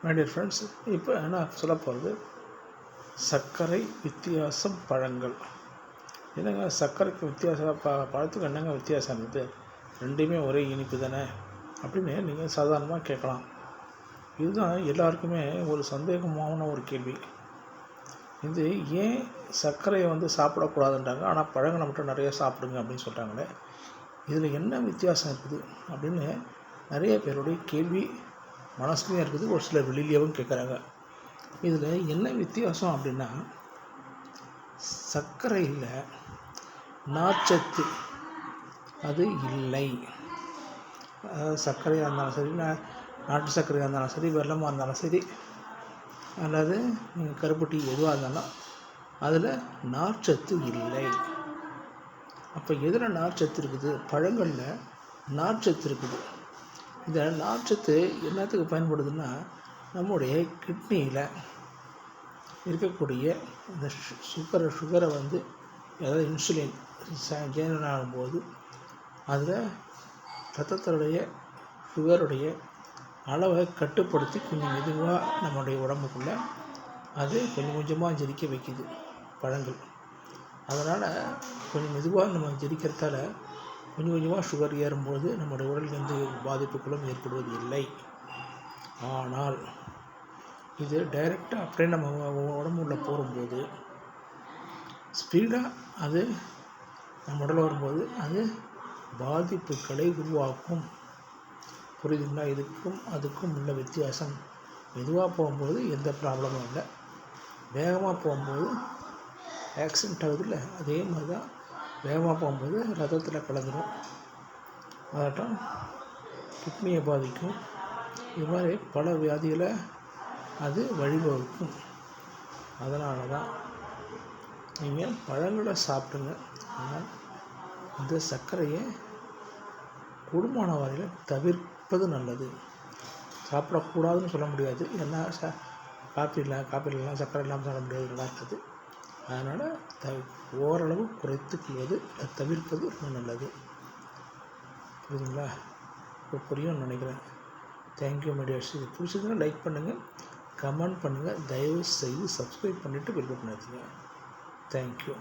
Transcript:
My dear friends, இப்போ நான் சொல்ல போகிறது சர்க்கரை வித்தியாசம் பழங்கள். என்னங்க சர்க்கரைக்கு வித்தியாசம், பழத்துக்கு என்னங்க வித்தியாசம் இருக்குது? ரெண்டுமே ஒரே இனிப்பு தானே அப்படின்னு நீங்கள் சாதாரணமாக கேட்கலாம். இதுதான் எல்லாருக்குமே ஒரு சந்தேகமான ஒரு கேள்வி. இது ஏன் சர்க்கரையை சாப்பிடக்கூடாதுன்றாங்க, ஆனால் பழங்களை மட்டும் நிறைய சாப்பிடுங்க அப்படின்னு சொல்கிறாங்களே, இதில் என்ன வித்தியாசம் இருக்குது அப்படின்னு நிறைய பேருடைய கேள்வி மனசுலையும் இருக்குது. ஒரு சிலர் வெளியிலேயும் கேட்குறாங்க. இதில் என்ன வித்தியாசம் அப்படின்னா, சர்க்கரையில் நார்ச்சத்து அது இல்லை. அதாவது சர்க்கரையாக இருந்தாலும் சரி, நாட்டு சர்க்கரையாக இருந்தாலும் சரி, வெல்லமாக இருந்தாலும் சரி, அல்லது கருப்பட்டி எதுவாக இருந்தாலும் அதில் நார்ச்சத்து இல்லை. அப்போ எதில் நார்ச்சத்து இருக்குது? பழங்களில் நார்ச்சத்து இருக்குது. இந்த நார்ச்சத்து என்னத்துக்கு பயன்படுதுன்னா, நம்முடைய கிட்னியில் இருக்கக்கூடிய இந்த சுகரை அதாவது இன்சுலின் ஜெனரேட் ஆகும்போது அதில் ரத்தத்துடைய சுகருடைய அளவை கட்டுப்படுத்தி கொஞ்சம் மெதுவாக நம்மளுடைய உடம்புக்குள்ளே அது கொஞ்சம் கொஞ்சமாக ஜெரிக்க வைக்குது பழங்கள். அதனால் கொஞ்சம் மெதுவாக நம்ம ஜெரிக்கிறதால கொஞ்சம் கொஞ்சமாக சுகர் ஏறும்போது நம்முடைய உடலில் எந்த பாதிப்புகளும் ஏற்படுவது இல்லை. ஆனால் இது டைரெக்டாக அப்படியே நம்ம உடம்புள்ள போகும்போது ஸ்பீடாக அது நம்ம உடலில் வரும்போது அது பாதிப்புகளை உருவாக்கும். புரியுதுங்களா? இதுக்கும் அதுக்கும் உள்ள வித்தியாசம். மெதுவாக போகும்போது எந்த ப்ராப்ளமும் இல்லை, வேகமாக போகும்போது ஆக்சிடெண்ட் ஆகுதுல்ல, அதே மாதிரி தான் வேகமாக போகும்போது ரத்தத்தில் கலந்துடும், அதாட்டம் கிட்னியை பாதிக்கும். இது மாதிரி பல வியாதிகளை அது வழிவகுக்கும். அதனால தான் நீங்கள் பழங்களை சாப்பிடுங்க, ஆனால் இந்த சர்க்கரையை கூடுமான வரையில் தவிர்ப்பது நல்லது. சாப்பிடக்கூடாதுன்னு சொல்ல முடியாது, ஏன்னா காப்பிலாம் சர்க்கரை இல்லாமல் சாப்பிட முடியாது, நல்லா இருக்குது. அதனால் ஓரளவு குறைத்துக்கொள்வது, தவிர்ப்பது ரொம்ப நல்லது. புரியுதுங்களா? இப்போ புரியும்னு நினைக்கிறேன். Thank you my tears. இது பிடிச்சதுன்னா லைக் பண்ணுங்கள், கமெண்ட் பண்ணுங்கள், தயவு செய்து சப்ஸ்கிரைப் பண்ணிவிட்டு பெல் பட்டன் அழுத்துங்க. தேங்க்யூ.